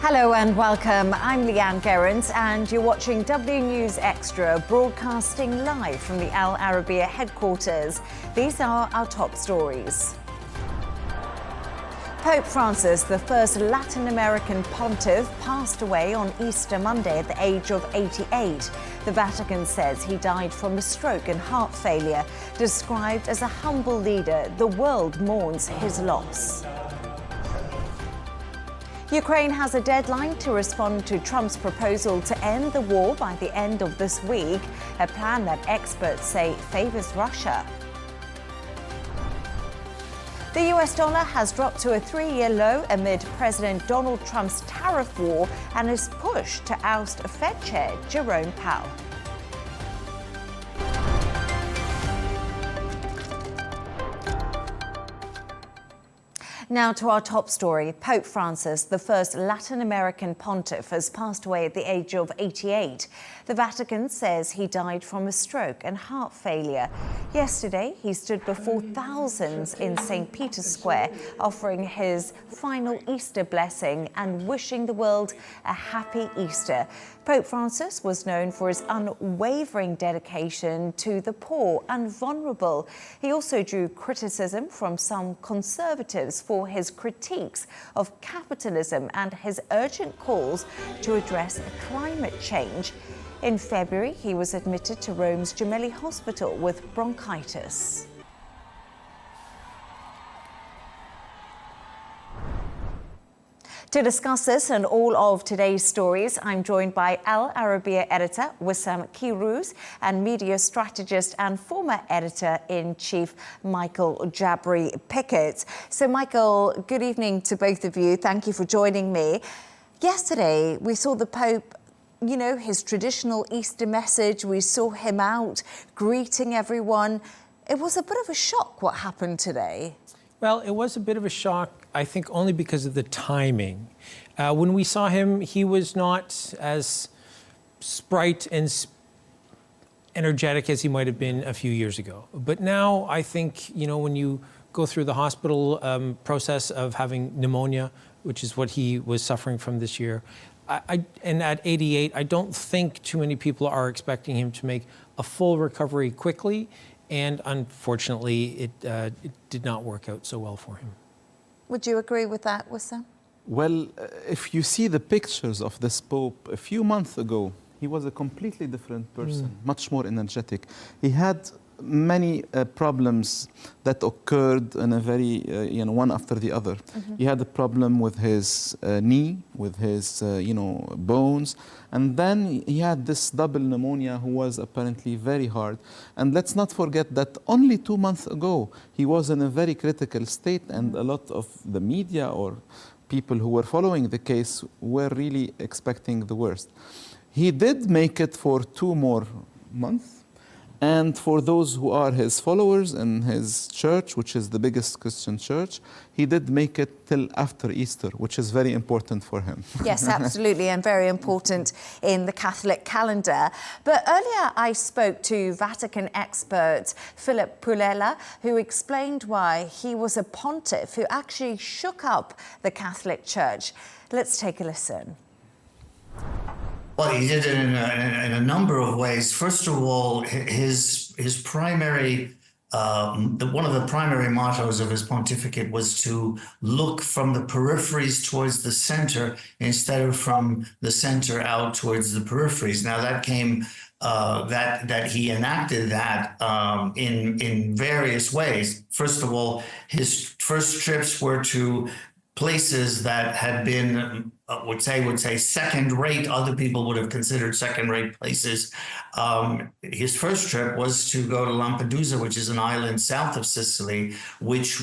Hello and welcome. I'm Leigh Ann Gerrans and you're watching W News Extra, broadcasting live from the Al Arabiya headquarters. These are our top stories. Pope Francis, the first Latin American pontiff, passed away on Easter Monday at the age of 88. The Vatican says he died from a stroke and heart failure. Described as a humble leader, the world mourns his loss. Ukraine has a deadline to respond to Trump's proposal to end the war by the end of this week, a plan that experts say favors Russia. The US dollar has dropped to a three-year low amid President Donald Trump's tariff war and is pushed to oust Fed Chair Jerome Powell. Now to our top story. Pope Francis, the first Latin American pontiff, has passed away at the age of 88. The Vatican says he died from a stroke and heart failure. Yesterday, he stood before thousands in St. Peter's Square, offering his final Easter blessing and wishing the world a happy Easter. Pope Francis was known for his unwavering dedication to the poor and vulnerable. He also drew criticism from some conservatives for his critiques of capitalism and his urgent calls to address climate change. In February, he was admitted to Rome's Gemelli Hospital with bronchitis. To discuss this and all of today's stories, I'm joined by Al Arabiya editor Wissam Keyrouz and media strategist and former editor-in-chief Michael Jabri Pickett. So, Michael, good evening to both of you. Thank you for joining me. Yesterday, we saw the Pope, his traditional Easter message. We saw him out greeting everyone. It was a bit of a shock what happened today. Well, it was a bit of a shock, I think, only because of the timing. When we saw him, he was not as sprite and energetic as he might have been a few years ago. But now I think, when you go through the hospital process of having pneumonia, which is what he was suffering from this year, and at 88, I don't think too many people are expecting him to make a full recovery quickly. And unfortunately, it did not work out so well for him. Would you agree with that, Wissam? Well, if you see the pictures of this Pope a few months ago, he was a completely different person, much more energetic. He had many problems that occurred in a very, one after the other. He had a problem with his knee, with his, bones. And then he had this double pneumonia who was apparently very hard. And let's not forget that only 2 months ago, he was in a very critical state, and a lot of the media or people who were following the case were really expecting the worst. He did make it for 2 more months. And for those who are his followers in his church, which is the biggest Christian church, he did make it till after Easter, which is very important for him. Yes, absolutely, and very important in the Catholic calendar. But earlier I spoke to Vatican expert Philip Pulella, who explained why he was a pontiff who actually shook up the Catholic Church. Let's take a listen. Well, he did it in a number of ways. First of all, his primary, one of the primary mottos of his pontificate was to look from the peripheries towards the center instead of from the center out towards the peripheries. Now that came, that he enacted that in various ways. First of all, his first trips were to places that had been, would say second-rate. Other people would have considered second-rate places. His first trip was to go to Lampedusa, which is an island south of Sicily, which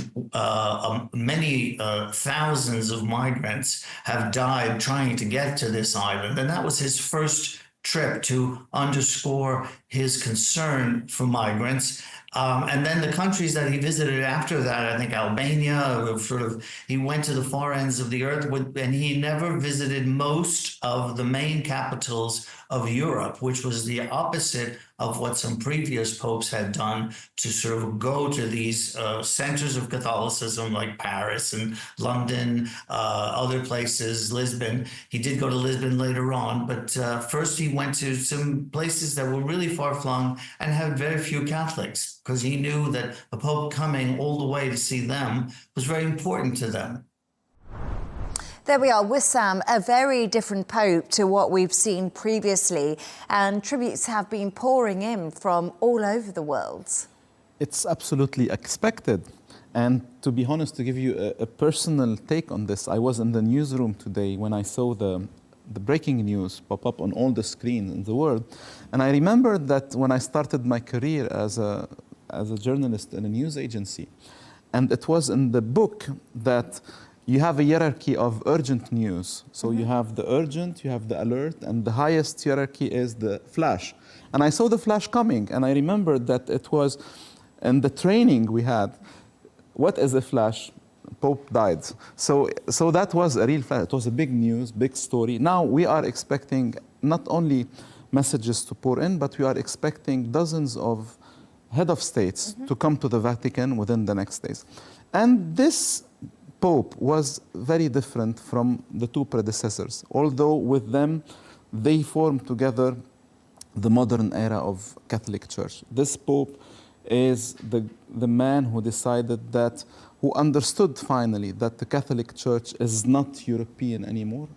many thousands of migrants have died trying to get to this island. And that was his first trip to underscore his concern for migrants. And then the countries that he visited after that, I think Albania, he went to the far ends of the earth, and he never visited most of the main capitals of Europe, which was the opposite of what some previous popes had done, to sort of go to these centers of Catholicism like Paris and London, other places, Lisbon. He did go to Lisbon later on, but first he went to some places that were really far-flung and had very few Catholics, because he knew that a pope coming all the way to see them was very important to them. There we are, Wissam, a very different pope to what we've seen previously, and tributes have been pouring in from all over the world. It's absolutely expected. And to be honest, to give you a personal take on this, I was in the newsroom today when I saw the breaking news pop up on all the screens in the world. And I remember that when I started my career as a journalist in a news agency, and it was in the book that you have a hierarchy of urgent news. So you have the urgent, you have the alert, and the highest hierarchy is the flash. And I saw the flash coming, and I remembered that it was in the training we had, what is a flash? Pope died. So that was a real flash. It was a big news, big story. Now we are expecting not only messages to pour in, but we are expecting dozens of head of states to come to the Vatican within the next days. And this Pope was very different from the two predecessors, although with them they formed together the modern era of Catholic Church. This Pope is the man who decided that, who understood finally that the Catholic Church is not European anymore.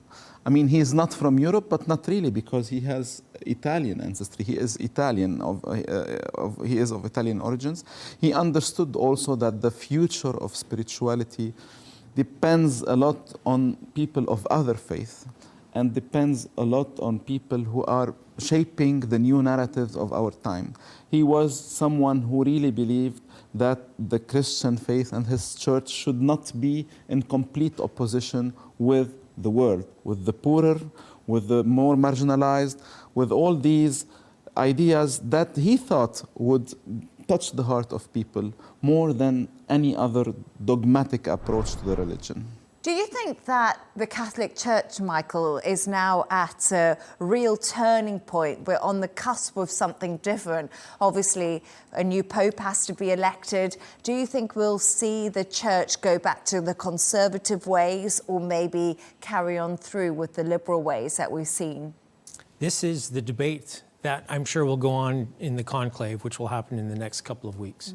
I mean, he is not from Europe, but not really, because he has Italian ancestry. He is Italian, he is of Italian origins. He understood also that the future of spirituality depends a lot on people of other faith, and depends a lot on people who are shaping the new narratives of our time. He was someone who really believed that the Christian faith and his church should not be in complete opposition with the world, with the poorer, with the more marginalized, with all these ideas that he thought would touch the heart of people more than any other dogmatic approach to the religion. Do you think that the Catholic Church, Michael, is now at a real turning point? We're on the cusp of something different. Obviously, a new pope has to be elected. Do you think we'll see the church go back to the conservative ways, or maybe carry on through with the liberal ways that we've seen? This is the debate that I'm sure will go on in the conclave, which will happen in the next couple of weeks.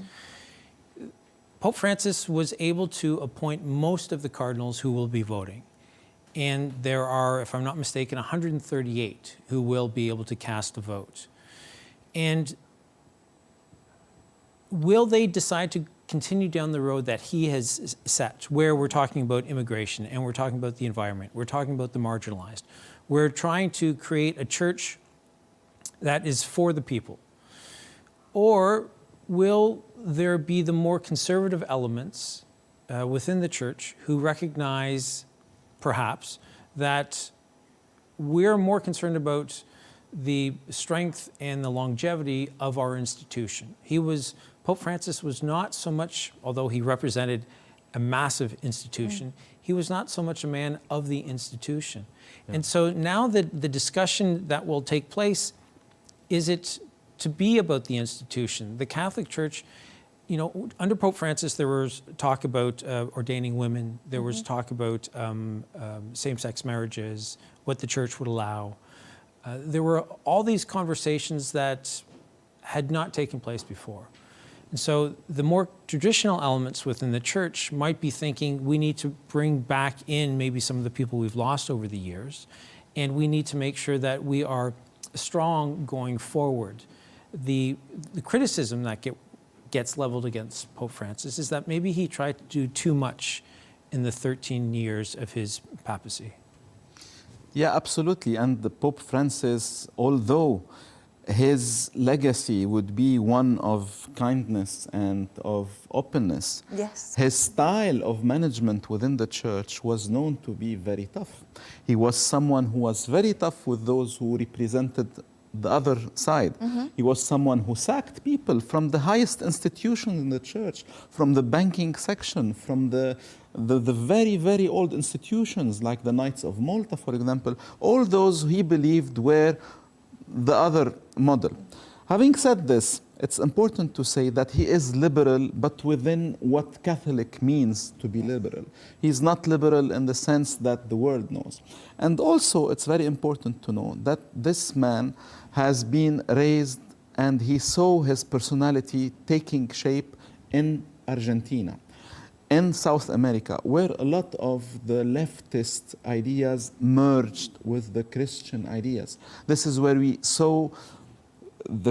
Pope Francis was able to appoint most of the cardinals who will be voting. And there are, if I'm not mistaken, 138 who will be able to cast a vote. And will they decide to continue down the road that he has set, where we're talking about immigration, and we're talking about the environment, we're talking about the marginalized. We're trying to create a church that is for the people. Or will there be the more conservative elements within the church who recognize, perhaps, that we're more concerned about the strength and the longevity of our institution? Pope Francis was not so much, although he represented a massive institution, he was not so much a man of the institution. Yeah. And so now the discussion that will take place, is it to be about the institution? The Catholic Church, under Pope Francis, there was talk about ordaining women. There was talk about same-sex marriages, what the church would allow. There were all these conversations that had not taken place before. And so the more traditional elements within the church might be thinking we need to bring back in maybe some of the people we've lost over the years, and we need to make sure that we are strong going forward. The criticism that gets leveled against Pope Francis is that maybe he tried to do too much in the 13 years of his papacy. Yeah, absolutely. And the Pope Francis, although his legacy would be one of kindness and of openness, yes, his style of management within the church was known to be very tough. He was someone who was very tough with those who represented the other side. He was someone who sacked people from the highest institutions in the church, from the banking section, from the very, very old institutions like the Knights of Malta, for example. All those he believed were the other model. Having said this, it's important to say that he is liberal, but within what Catholic means to be liberal. He's not liberal in the sense that the world knows. And also, it's very important to know that this man has been raised and he saw his personality taking shape in Argentina, in South America, where a lot of the leftist ideas merged with the Christian ideas. This is where we saw the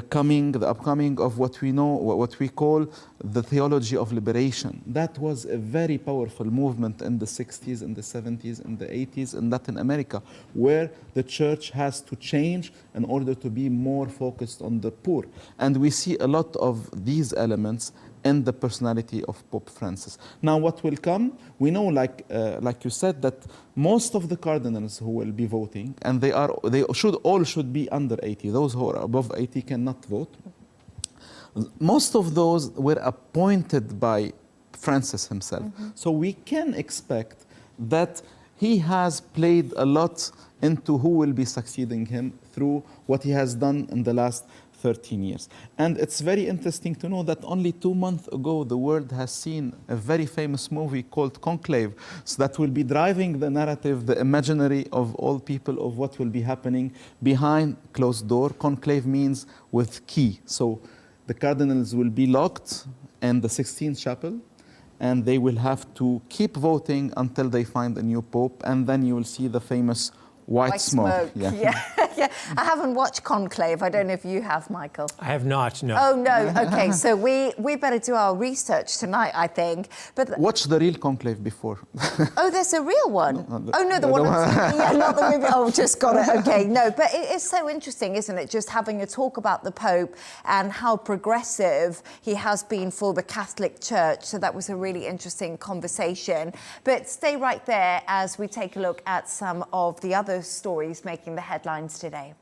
upcoming of what we know, what we call the theology of liberation. That was a very powerful movement in the 60s, in the 70s, in the 80s in Latin America, where the church has to change in order to be more focused on the poor. And we see a lot of these elements in the personality of Pope Francis. Now, what will come? We know, like you said, that most of the cardinals who will be voting, and they should be under 80. Those who are above 80 cannot vote. Most of those were appointed by Francis himself. So we can expect that he has played a lot into who will be succeeding him through what he has done in the last 13 years. And it's very interesting to know that only 2 months ago, the world has seen a very famous movie called Conclave, so that will be driving the narrative, the imaginary of all people of what will be happening behind closed door. Conclave means with key. So the cardinals will be locked in the 16th chapel, and they will have to keep voting until they find a new pope, and then you will see the famous white smoke. Yeah. I haven't watched Conclave. I don't know if you have, Michael. I have not, no. Oh, no. Okay, so we better do our research tonight, I think. But watch the real Conclave before. Oh, there's a real one? The one yeah, not the movie. Oh, just got it. Okay, no. But it's so interesting, isn't it, just having a talk about the Pope and how progressive he has been for the Catholic Church. So that was a really interesting conversation. But stay right there as we take a look at some of the other stories making the headlines today.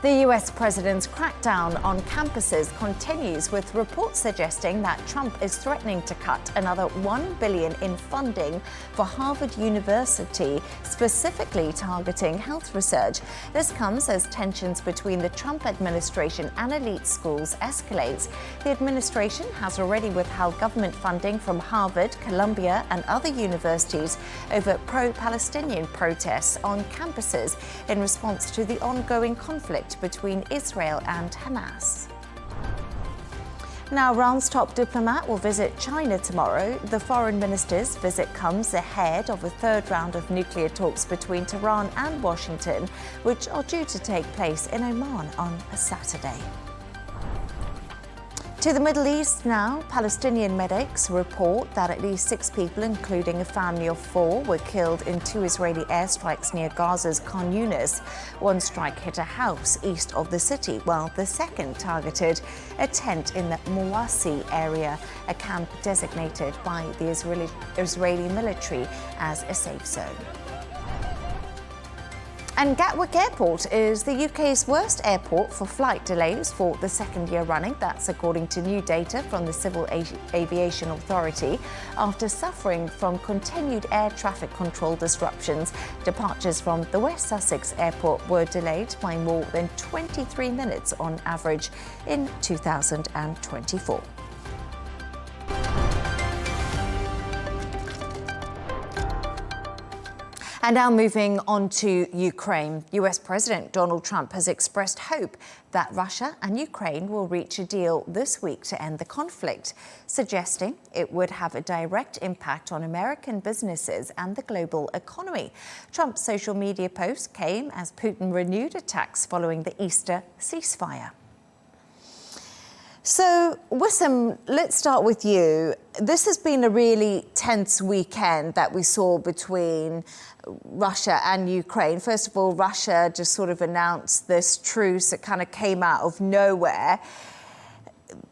The US president's crackdown on campuses continues, with reports suggesting that Trump is threatening to cut another $1 billion in funding for Harvard University, specifically targeting health research. This comes as tensions between the Trump administration and elite schools escalates. The administration has already withheld government funding from Harvard, Columbia, and other universities over pro-Palestinian protests on campuses in response to the ongoing conflict between Israel and Hamas. Now, Iran's top diplomat will visit China tomorrow. The foreign minister's visit comes ahead of a third round of nuclear talks between Tehran and Washington, which are due to take place in Oman on a Saturday. To the Middle East now, Palestinian medics report that at least 6 people, including a family of 4, were killed in 2 Israeli airstrikes near Gaza's Khan Yunis. One strike hit a house east of the city, while the second targeted a tent in the Mawasi area, a camp designated by the Israeli military as a safe zone. And Gatwick Airport is the UK's worst airport for flight delays for the second year running. That's according to new data from the Civil Aviation Authority. After suffering from continued air traffic control disruptions, departures from the West Sussex Airport were delayed by more than 23 minutes on average in 2024. And now moving on to Ukraine. US President Donald Trump has expressed hope that Russia and Ukraine will reach a deal this week to end the conflict, suggesting it would have a direct impact on American businesses and the global economy. Trump's social media post came as Putin renewed attacks following the Easter ceasefire. So, Wissam, let's start with you. This has been a really tense weekend that we saw between Russia and Ukraine. First of all, Russia just sort of announced this truce that kind of came out of nowhere.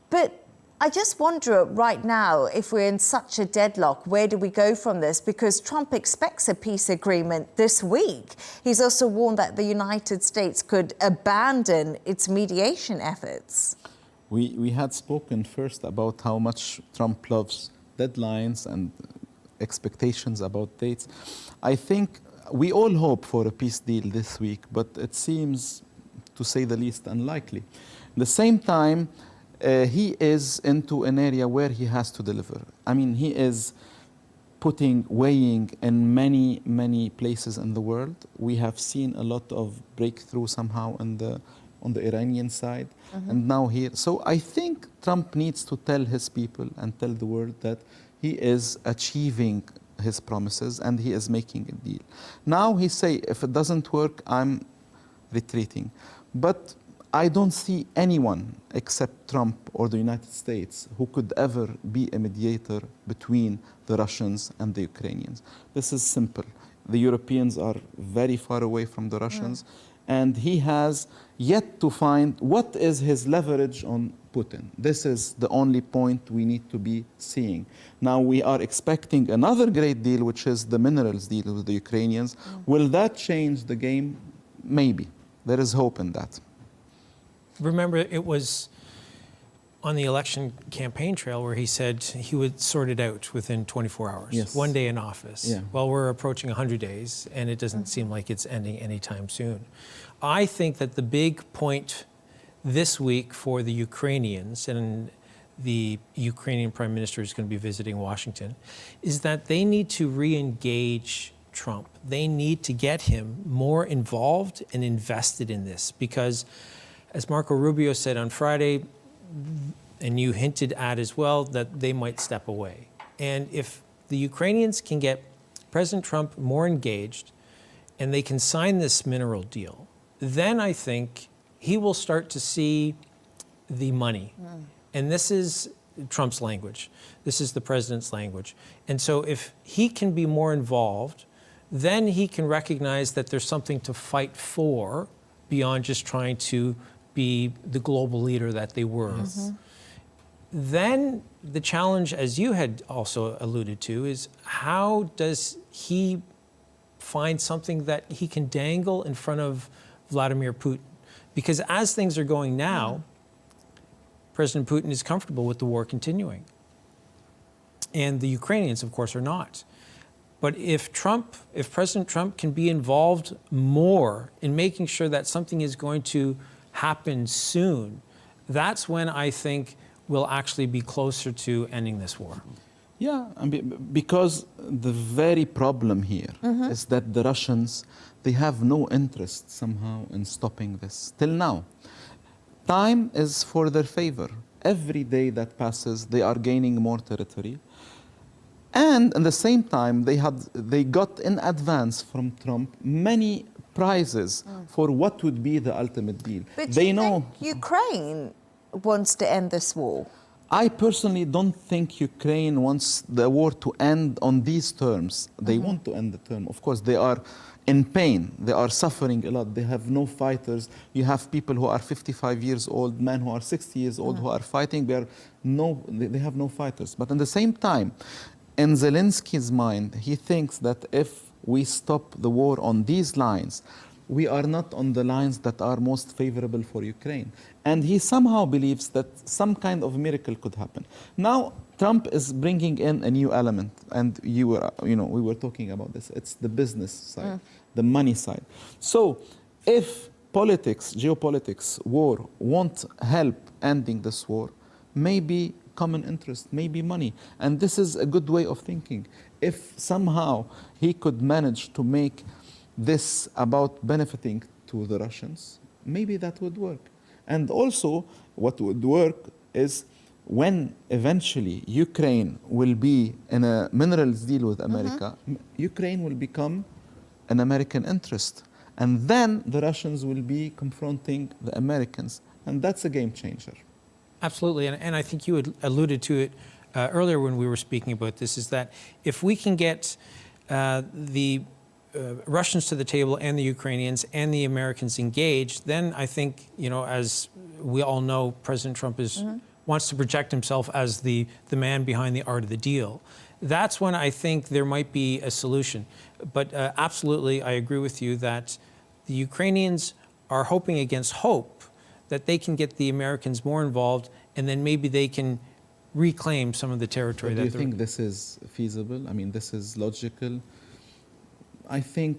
But I just wonder right now, if we're in such a deadlock, where do we go from this? Because Trump expects a peace agreement this week. He's also warned that the United States could abandon its mediation efforts. We had spoken first about how much Trump loves deadlines and expectations about dates. I think we all hope for a peace deal this week, but it seems, to say the least, unlikely. At the same time, he is into an area where he has to deliver. I mean, he is weighing in many, many places in the world. We have seen a lot of breakthrough somehow on the Iranian side, and now here. So I think Trump needs to tell his people and tell the world that he is achieving his promises and he is making a deal. Now he say, if it doesn't work, I'm retreating. But I don't see anyone except Trump or the United States who could ever be a mediator between the Russians and the Ukrainians. This is simple. The Europeans are very far away from the Russians, and he has yet to find what is his leverage on Putin. This is the only point we need to be seeing. Now we are expecting another great deal, which is the minerals deal with the Ukrainians. Will that change the game? Maybe. There is hope in that. Remember, it was on the election campaign trail where he said he would sort it out within 24 hours. Yes. 1 day in office. Yeah. Well, we're approaching 100 days, and it doesn't seem like it's ending anytime soon. I think that the big point this week for the Ukrainians, and the Ukrainian Prime Minister is going to be visiting Washington, is that they need to re-engage Trump. They need to get him more involved and invested in this, because as Marco Rubio said on Friday, and you hinted at as well, that they might step away. And if the Ukrainians can get President Trump more engaged and they can sign this mineral deal, then I think he will start to see the money. And this is Trump's language. This is the president's language. And so if he can be more involved, then he can recognize that there's something to fight for beyond just trying to be the global leader that they were. Then the challenge, as you had also alluded to, is how does he find something that he can dangle in front of Vladimir Putin? Because as things are going now, President Putin is comfortable with the war continuing. And the Ukrainians, of course, are not. But if President Trump can be involved more in making sure that something is going to happen soon, that's when I think we'll actually be closer to ending this war. Yeah, I mean, because the very problem here is that the Russians, they have no interest somehow in stopping this till now. Time is for their favor. Every day that passes, they are gaining more territory. And at the same time, they got in advance from Trump many prizes for what would be the ultimate deal. But they you know think Ukraine wants to end this war? I personally don't think Ukraine wants the war to end on these terms. They want to end the term. Of course, they are in pain. They are suffering a lot. They have no fighters. You have people who are 55 years old, men who are 60 years old who are fighting. They have no fighters. But at the same time, in Zelensky's mind, he thinks that if we stop the war on these lines, we are not on the lines that are most favorable for Ukraine. And he somehow believes that some kind of miracle could happen. Now, Trump is bringing in a new element, and we were talking about this. It's the business side, the money side. So, if politics, geopolitics, war won't help ending this war, maybe common interest, maybe money. And this is a good way of thinking. If somehow he could manage to make this about benefiting to the Russians, maybe that would work. And also, what would work is when eventually Ukraine will be in a minerals deal with America, Ukraine will become an American interest. And then the Russians will be confronting the Americans. And that's a game changer. Absolutely. And I think you had alluded to it earlier when we were speaking about this, is that if we can get the Russians to the table and the Ukrainians and the Americans engaged, then I think, as we all know, President Trump is wants to project himself as the man behind the art of the deal. That's when I think there might be a solution. But absolutely, I agree with you that the Ukrainians are hoping against hope that they can get the Americans more involved, and then maybe they can reclaim some of the territory. Do you think this is feasible? I mean, this is logical? I think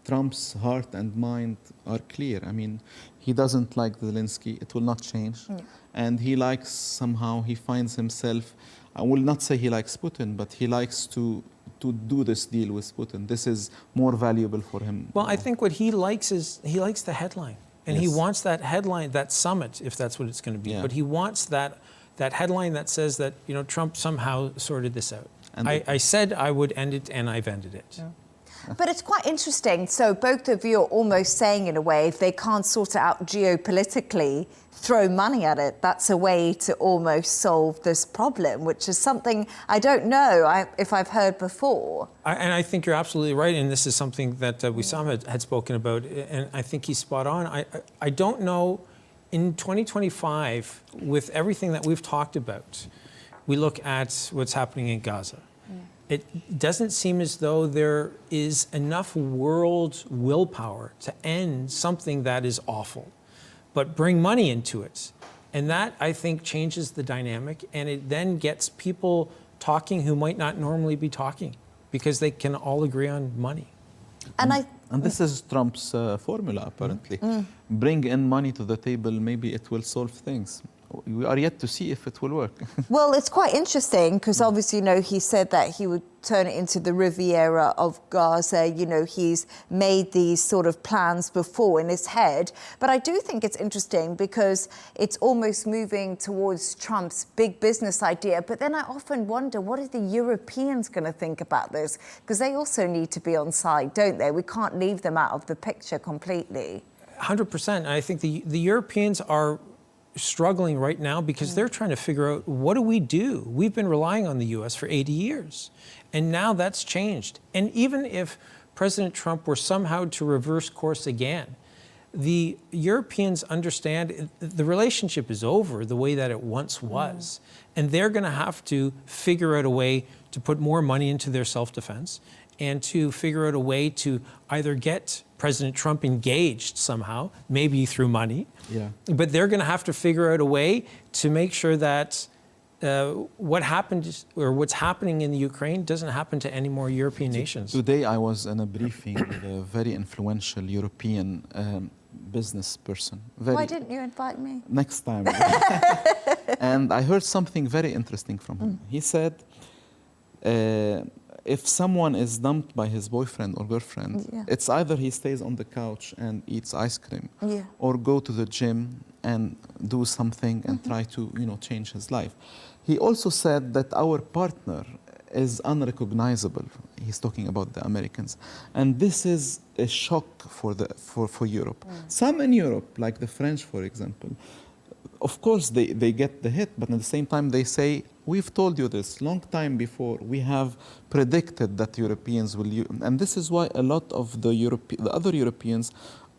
Trump's heart and mind are clear. I mean, he doesn't like Zelensky. It will not change. Yeah. And he likes, somehow, he finds himself, I will not say he likes Putin, but he likes to do this deal with Putin. This is more valuable for him. Well, I think what he likes is, he likes the headline. And Yes. he wants that headline, that summit, if that's what it's going to be. Yeah. But he wants that headline that says that, you know, Trump somehow sorted this out. And I said I would end it, and I've ended it. Yeah. But it's quite interesting. So both of you are almost saying, in a way, if they can't sort it out geopolitically, throw money at it. That's a way to almost solve this problem, which is something I don't know if I've heard before. And I think you're absolutely right. And this is something that Wissam had spoken about. And I think he's spot on. I don't know, in 2025, with everything that we've talked about, we look at what's happening in Gaza. It doesn't seem as though there is enough world willpower to end something that is awful, but bring money into it. And that, I think, changes the dynamic, and it then gets people talking who might not normally be talking because they can all agree on money. And this is Trump's formula, apparently. Bring in money to the table, maybe it will solve things. We are yet to see if it will work. Well, it's quite interesting because obviously, you know, he said that he would turn it into the Riviera of Gaza. You know, he's made these sort of plans before in his head. But I do think it's interesting because it's almost moving towards Trump's big business idea. But then I often wonder, what are the Europeans going to think about this? Because they also need to be on side, don't they? We can't leave them out of the picture completely. 100%. I think the Europeans are struggling right now because they're trying to figure out, what do we do? We've been relying on the U.S. for 80 years, and now that's changed. And even if President Trump were somehow to reverse course again, the Europeans understand the relationship is over the way that it once was, and they're going to have to figure out a way to put more money into their self-defense and to figure out a way to either get President Trump engaged somehow, maybe through money, but they're going to have to figure out a way to make sure that what happened or what's happening in the Ukraine doesn't happen to any more European nations. Today I was in a briefing with a very influential European business person. Why didn't you invite me? Next time. And I heard something very interesting from him. He said, if someone is dumped by his boyfriend or girlfriend, it's either he stays on the couch and eats ice cream, or go to the gym and do something and try to, you know, change his life. He also said that our partner is unrecognizable. He's talking about the Americans, and this is a shock for Europe. Some in Europe, like the French, for example, of course they get the hit, but at the same time they say, we've told you this long time before. We have predicted that Europeans will use, and this is why a lot of the other Europeans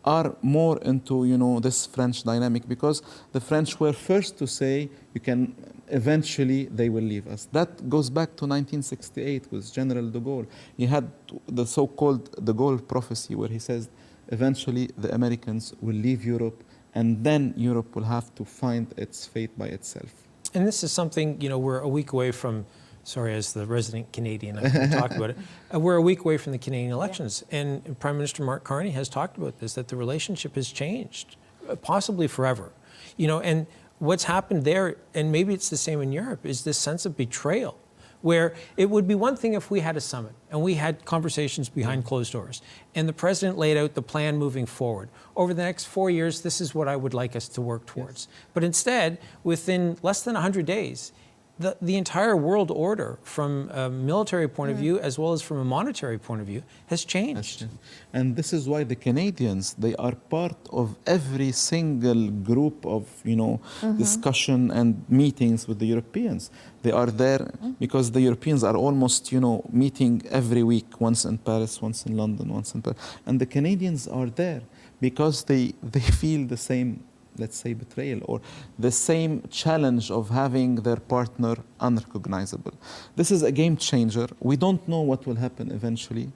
are more into, you know, this French dynamic, because the French were first to say, you can, eventually they will leave us. That goes back to 1968 with General de Gaulle. He had the so-called de Gaulle prophecy, where he says, eventually the Americans will leave Europe, and then Europe will have to find its fate by itself. And this is something, you know, we're a week away from, sorry, as the resident Canadian, I can talk about it. We're a week away from the Canadian elections. And Prime Minister Mark Carney has talked about this, that the relationship has changed, possibly forever. You know, and what's happened there, and maybe it's the same in Europe, is this sense of betrayal, where it would be one thing if we had a summit and we had conversations behind closed doors and the president laid out the plan moving forward. Over the next 4 years, this is what I would like us to work towards. But instead, within less than 100 days, the entire world order, from a military point of view as well as from a monetary point of view, has changed. And this is why the Canadians, they are part of every single group of, you know, discussion and meetings with the Europeans. They are there because the Europeans are almost, you know, meeting every week, once in Paris, once in London, once in Paris. And the Canadians are there because they feel the same let's say, betrayal or the same challenge of having their partner unrecognizable. This is a game changer. We don't know what will happen eventually.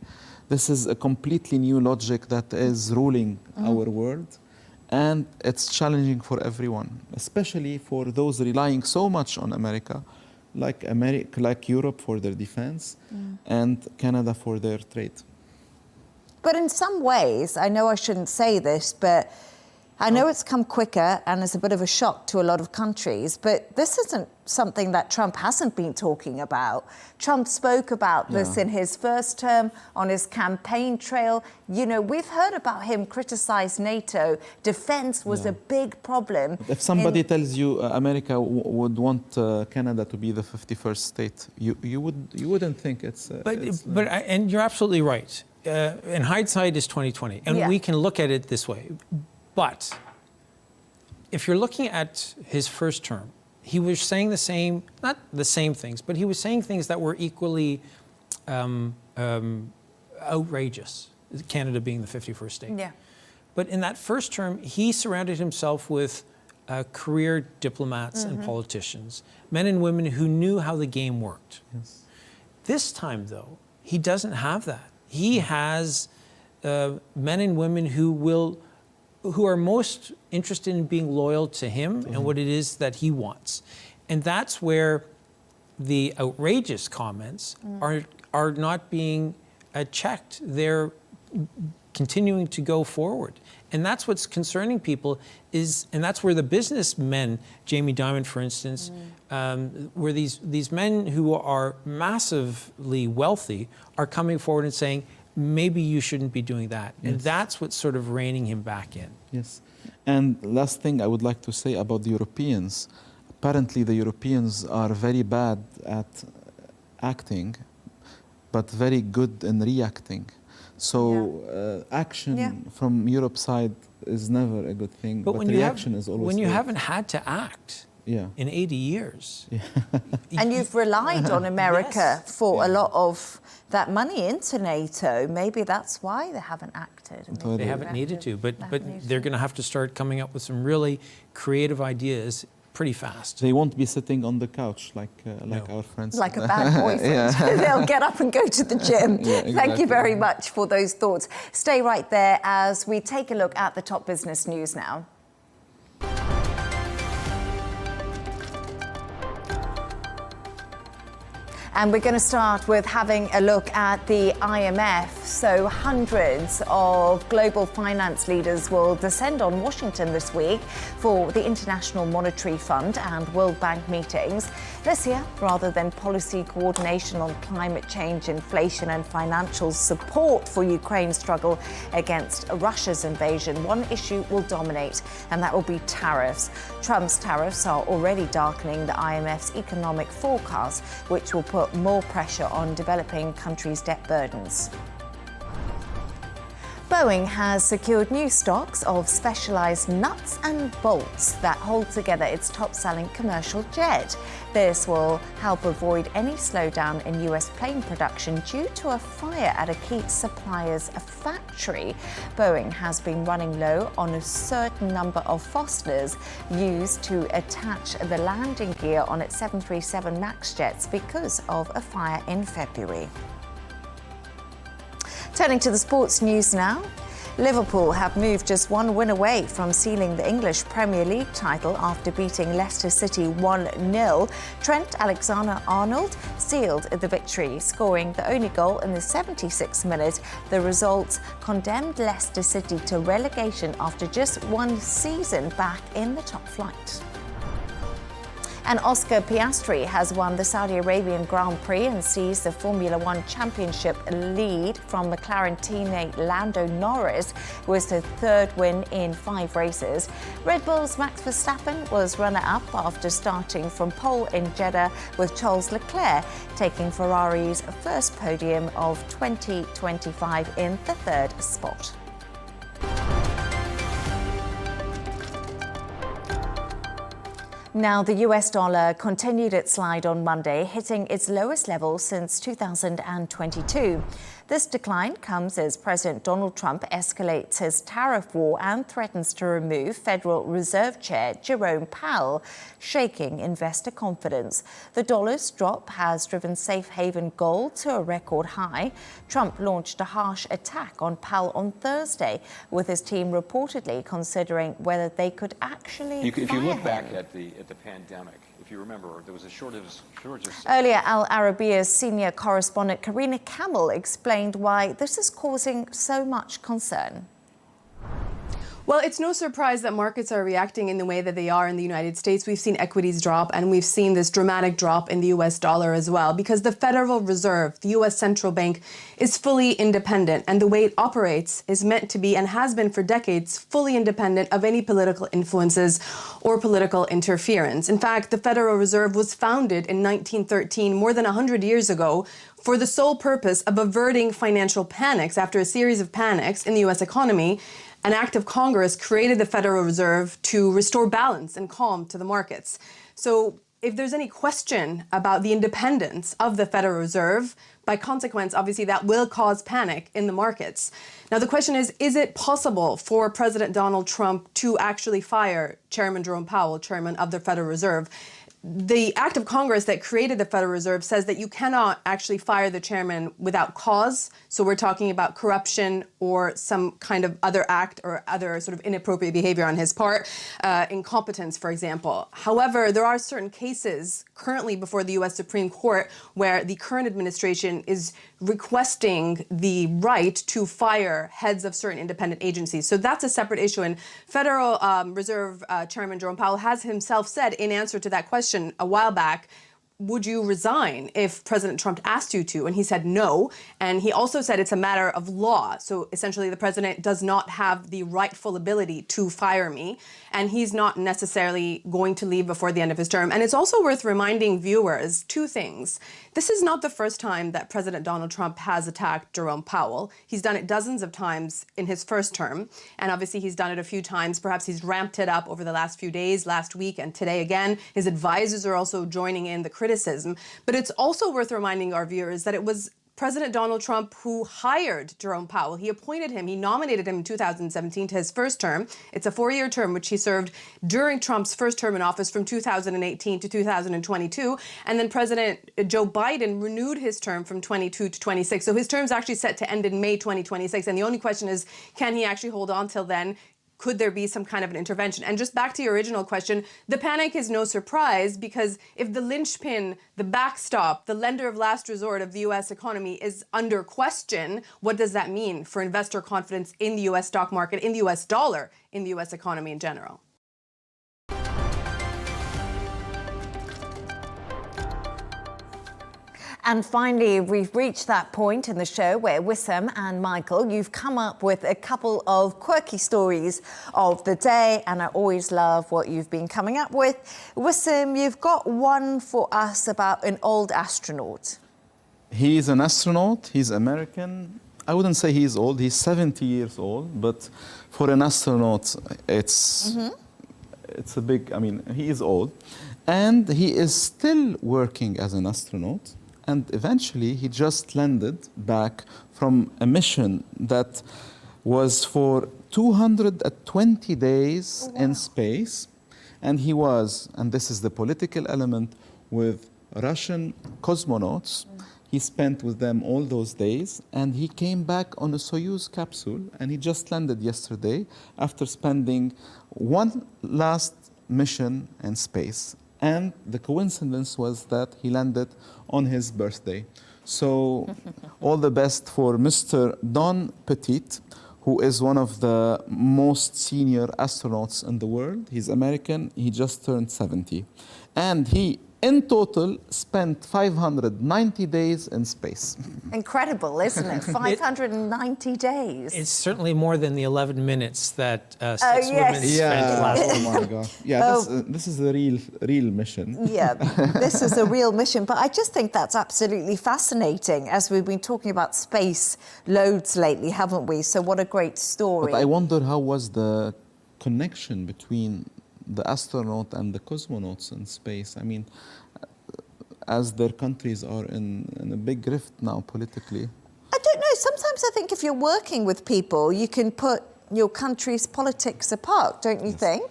This is a completely new logic that is ruling our world, and it's challenging for everyone, especially for those relying so much on America, like Europe for their defense and Canada for their trade. But in some ways, I know I shouldn't say this, but I know it's come quicker and it's a bit of a shock to a lot of countries, but this isn't something that Trump hasn't been talking about. Trump spoke about this in his first term, on his campaign trail. You know, we've heard about him criticize NATO. Defense was a big problem. If somebody tells you America would want Canada to be the 51st state, you wouldn't think it's... and you're absolutely right. And hindsight is 2020, and we can look at it this way. But if you're looking at his first term, he was saying the same, not the same things, but he was saying things that were equally outrageous, Canada being the 51st state. Yeah. But in that first term, he surrounded himself with career diplomats and politicians, men and women who knew how the game worked. Yes. This time, though, he doesn't have that. He has men and women who are most interested in being loyal to him and what it is that he wants. And that's where the outrageous comments are not being checked. They're continuing to go forward. And that's what's concerning people and that's where the businessmen, Jamie Dimon, for instance, where these men who are massively wealthy are coming forward and saying, maybe you shouldn't be doing that. And that's what's sort of reining him back in. Yes. And last thing I would like to say about the Europeans. Apparently the Europeans are very bad at acting, but very good in reacting. So action from Europe's side is never a good thing, but reaction is always when you good. haven't had to act in 80 years. And you've relied on America for a lot of that money into NATO. Maybe that's why they haven't acted. They haven't needed to, but they're going to have to start coming up with some really creative ideas pretty fast. They won't be sitting on the couch like our friends. Like a bad boyfriend. They'll get up and go to the gym. Exactly. Thank you very much for those thoughts. Stay right there as we take a look at the top business news now. And we're going to start with having a look at the IMF. So hundreds of global finance leaders will descend on Washington this week for the International Monetary Fund and World Bank meetings. This year, rather than policy coordination on climate change, inflation and financial support for Ukraine's struggle against Russia's invasion, one issue will dominate, and that will be tariffs. Trump's tariffs are already darkening the IMF's economic forecast, which will put more pressure on developing countries' debt burdens. Boeing has secured new stocks of specialized nuts and bolts that hold together its top-selling commercial jet. This will help avoid any slowdown in US plane production due to a fire at a key supplier's factory. Boeing has been running low on a certain number of fasteners used to attach the landing gear on its 737 MAX jets because of a fire in February. Turning to the sports news now. Liverpool have moved just one win away from sealing the English Premier League title after beating Leicester City 1-0. Trent Alexander-Arnold sealed the victory, scoring the only goal in the 76th minute. The result condemned Leicester City to relegation after just one season back in the top flight. And Oscar Piastri has won the Saudi Arabian Grand Prix and seized the Formula One Championship lead from McLaren teammate Lando Norris, with his third win in 5 races. Red Bull's Max Verstappen was runner-up after starting from pole in Jeddah, with Charles Leclerc taking Ferrari's first podium of 2025 in the 3rd spot. Now, the US dollar continued its slide on Monday, hitting its lowest level since 2022. This decline comes as President Donald Trump escalates his tariff war and threatens to remove Federal Reserve Chair Jerome Powell, shaking investor confidence. The dollar's drop has driven safe haven gold to a record high. Trump launched a harsh attack on Powell on Thursday, with his team reportedly considering whether they could actually If you fire look back him. at the pandemic, if you remember, there was a shortage of Earlier, Arabiya's senior correspondent Karina Camel explained why this is causing so much concern. Well, it's no surprise that markets are reacting in the way that they are in the United States. We've seen equities drop, and we've seen this dramatic drop in the U.S. dollar as well, because the Federal Reserve, the U.S. central bank, is fully independent, and the way it operates is meant to be, and has been for decades, fully independent of any political influences or political interference. In fact, the Federal Reserve was founded in 1913, more than 100 years ago, for the sole purpose of averting financial panics. After a series of panics in the U.S. economy, an act of Congress created the Federal Reserve to restore balance and calm to the markets. So if there's any question about the independence of the Federal Reserve, by consequence, obviously that will cause panic in the markets. Now, the question is it possible for President Donald Trump to actually fire Chairman Jerome Powell, chairman of the Federal Reserve? The act of Congress that created the Federal Reserve says that you cannot actually fire the chairman without cause. So we're talking about corruption or some kind of other act or other sort of inappropriate behavior on his part, incompetence, for example. However, there are certain cases currently before the U.S. Supreme Court where the current administration is requesting the right to fire heads of certain independent agencies. So that's a separate issue. And Federal Reserve Chairman Jerome Powell has himself said in answer to that question a while back, would you resign if President Trump asked you to? And he said no. And he also said it's a matter of law. So essentially, the president does not have the rightful ability to fire me. And he's not necessarily going to leave before the end of his term. And it's also worth reminding viewers two things. This is not the first time that President Donald Trump has attacked Jerome Powell. He's done it dozens of times in his first term. And obviously, he's done it a few times. Perhaps he's ramped it up over the last few days, last week, and today again. His advisors are also joining in the criticism. But it's also worth reminding our viewers that it was President Donald Trump who hired Jerome Powell. He appointed him, he nominated him in 2017 to his first term. It's a 4-year term, which he served during Trump's first term in office from 2018 to 2022. And then President Joe Biden renewed his term from 22 to 26. So his term's actually set to end in May 2026. And the only question is, can he actually hold on till then? Could there be some kind of an intervention? And just back to your original question, the panic is no surprise, because if the linchpin, the backstop, the lender of last resort of the U.S. economy is under question, what does that mean for investor confidence in the U.S. stock market, in the U.S. dollar, in the U.S. economy in general? And finally, we've reached that point in the show where Wissam and Michael, you've come up with a couple of quirky stories of the day, and I always love what you've been coming up with. Wissam, you've got one for us about an old astronaut. He's an astronaut, he's American. I wouldn't say he's old, he's 70 years old, but for an astronaut, it's a big, he is old. And he is still working as an astronaut. And eventually, he just landed back from a mission that was for 220 days in space. And he was, and this is the political element, with Russian cosmonauts. He spent with them all those days. And he came back on a Soyuz capsule. And he just landed yesterday after spending one last mission in space. And the coincidence was that he landed on his birthday. So all the best for Mr. Don Petit, who is one of the most senior astronauts in the world. He's American, he just turned 70. And he, in total, spent 590 days in space. Incredible, isn't it? 590 days. It's certainly more than the 11 minutes that six women spent last week. Oh my God. Yeah, this is a real mission. Yeah, this is a real mission. But I just think that's absolutely fascinating, as we've been talking about space loads lately, haven't we? So what a great story. But I wonder how was the connection between the astronaut and the cosmonauts in space. As their countries are in a big rift now politically. I don't know. sometimes I think if you're working with people, you can put your country's politics apart, don't you think?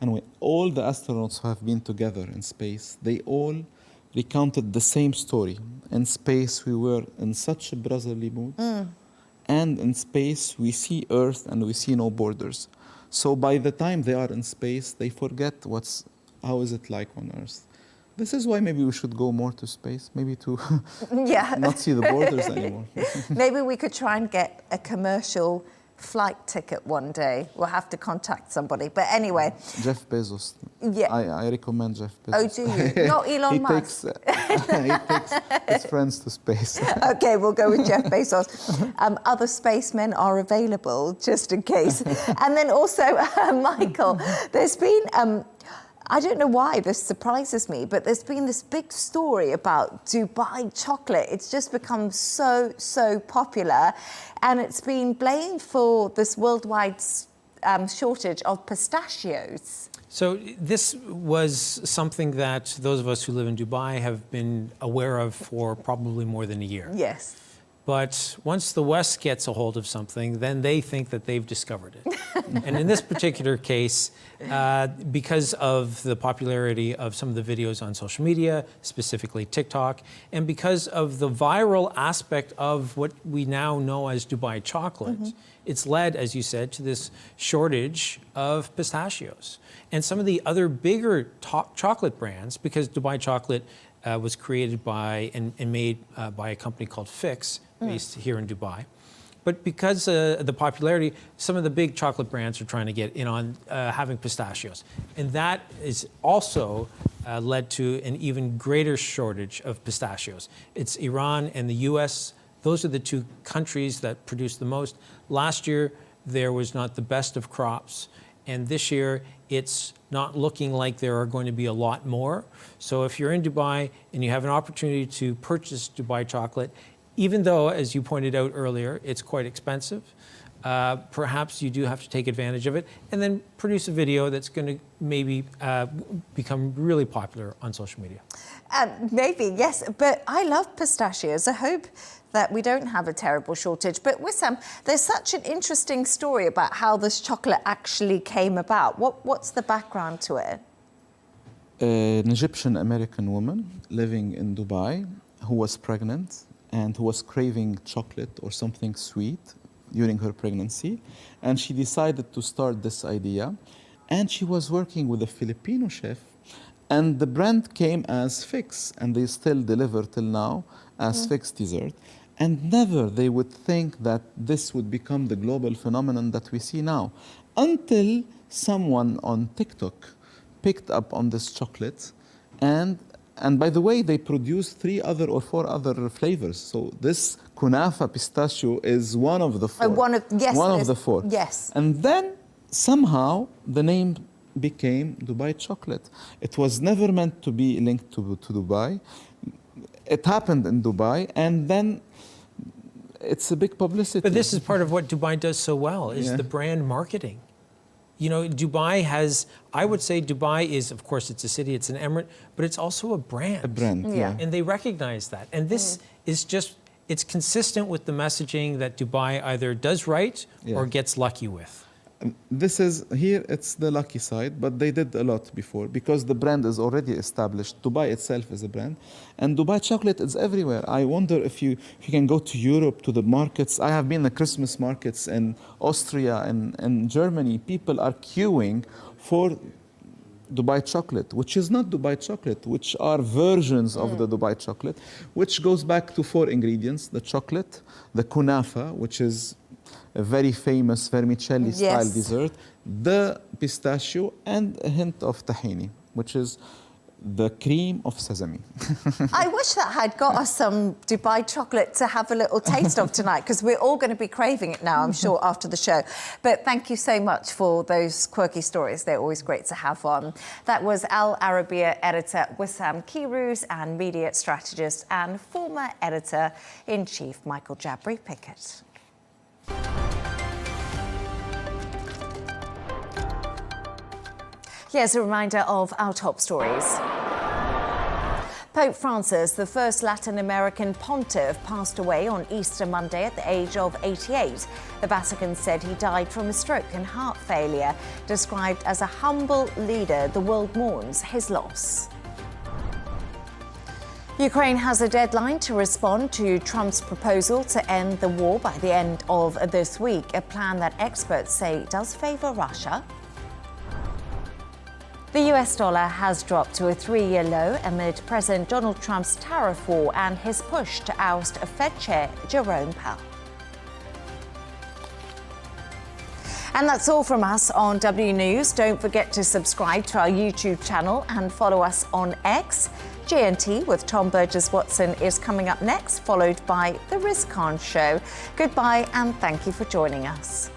And all the astronauts who have been together in space, they all recounted the same story. In space, we were in such a brotherly mood. And in space, we see Earth and we see no borders. So by the time they are in space, they forget how is it like on Earth. This is why maybe we should go more to space, maybe to not see the borders anymore. Maybe we could try and get a commercial flight ticket one day. We'll have to contact somebody. But anyway. Jeff Bezos. Yeah. I recommend Jeff Bezos. Oh, do you? Not Elon Musk. He takes his friends to space. Okay, we'll go with Jeff Bezos. Other spacemen are available, just in case. And then also, Michael, there's been... I don't know why this surprises me, but there's been this big story about Dubai chocolate. It's just become so popular, and it's been blamed for this worldwide shortage of pistachios. So this was something that those of us who live in Dubai have been aware of for probably more than a year. Yes. But once the West gets a hold of something, then they think that they've discovered it. And in this particular case, because of the popularity of some of the videos on social media, specifically TikTok, and because of the viral aspect of what we now know as Dubai chocolate, it's led, as you said, to this shortage of pistachios. And some of the other bigger chocolate brands, because Dubai chocolate was created by and made by a company called Fix, based here in Dubai. But because of the popularity, some of the big chocolate brands are trying to get in on having pistachios. And that is also led to an even greater shortage of pistachios. It's Iran and the US. Those are the two countries that produce the most. Last year, there was not the best of crops. And this year, it's not looking like there are going to be a lot more. So if you're in Dubai and you have an opportunity to purchase Dubai chocolate, even though, as you pointed out earlier, it's quite expensive, perhaps you do have to take advantage of it and then produce a video that's going to maybe become really popular on social media. Maybe, yes. But I love pistachios. I hope that we don't have a terrible shortage. But Wissam, there's such an interesting story about how this chocolate actually came about. What's the background to it? An Egyptian-American woman living in Dubai who was pregnant and who was craving chocolate or something sweet during her pregnancy. And she decided to start this idea. And she was working with a Filipino chef. And the brand came as Fix, and they still deliver till now as Fix dessert. And never they would think that this would become the global phenomenon that we see now, until someone on TikTok picked up on this chocolate. And by the way, they produce 3 other or 4 other flavors. So this kunafa pistachio is one of the 4. One of the 4. Yes. And then somehow the name became Dubai chocolate. It was never meant to be linked to Dubai. It happened in Dubai, and then it's a big publicity. But this is part of what Dubai does so well, is the brand marketing. You know, Dubai has, I would say Dubai is, of course, it's a city, it's an emirate, but it's also a brand. A brand, yeah. And they recognize that. And this is just, it's consistent with the messaging that Dubai either does right or gets lucky with. This is, here it's the lucky side, but they did a lot before because the brand is already established. Dubai itself is a brand. And Dubai chocolate is everywhere. I wonder if you can go to Europe, to the markets. I have been to Christmas markets in Austria and Germany. People are queuing for Dubai chocolate, which is not Dubai chocolate, which are versions of the Dubai chocolate, which goes back to 4 ingredients: the chocolate, the kunafa, which is a very famous vermicelli-style dessert, the pistachio, and a hint of tahini, which is the cream of sesame. I wish that had got us some Dubai chocolate to have a little taste of tonight, because we're all going to be craving it now, I'm sure, after the show. But thank you so much for those quirky stories. They're always great to have on. That was Al Arabiya editor Wissam Keyrouz and media strategist and former editor-in-chief Michael Jabri-Pickett. Here's a reminder of our top stories. Pope Francis, the first Latin American pontiff, passed away on Easter Monday at the age of 88. The Vatican said he died from a stroke and heart failure. Described as a humble leader, the world mourns his loss. Ukraine has a deadline to respond to Trump's proposal to end the war by the end of this week, a plan that experts say does favor Russia. The US dollar has dropped to a 3-year low amid President Donald Trump's tariff war and his push to oust Fed Chair Jerome Powell. And that's all from us on W News. Don't forget to subscribe to our YouTube channel and follow us on X. GNT with Tom Burgess-Watson is coming up next, followed by The Rizcon Show. Goodbye and thank you for joining us.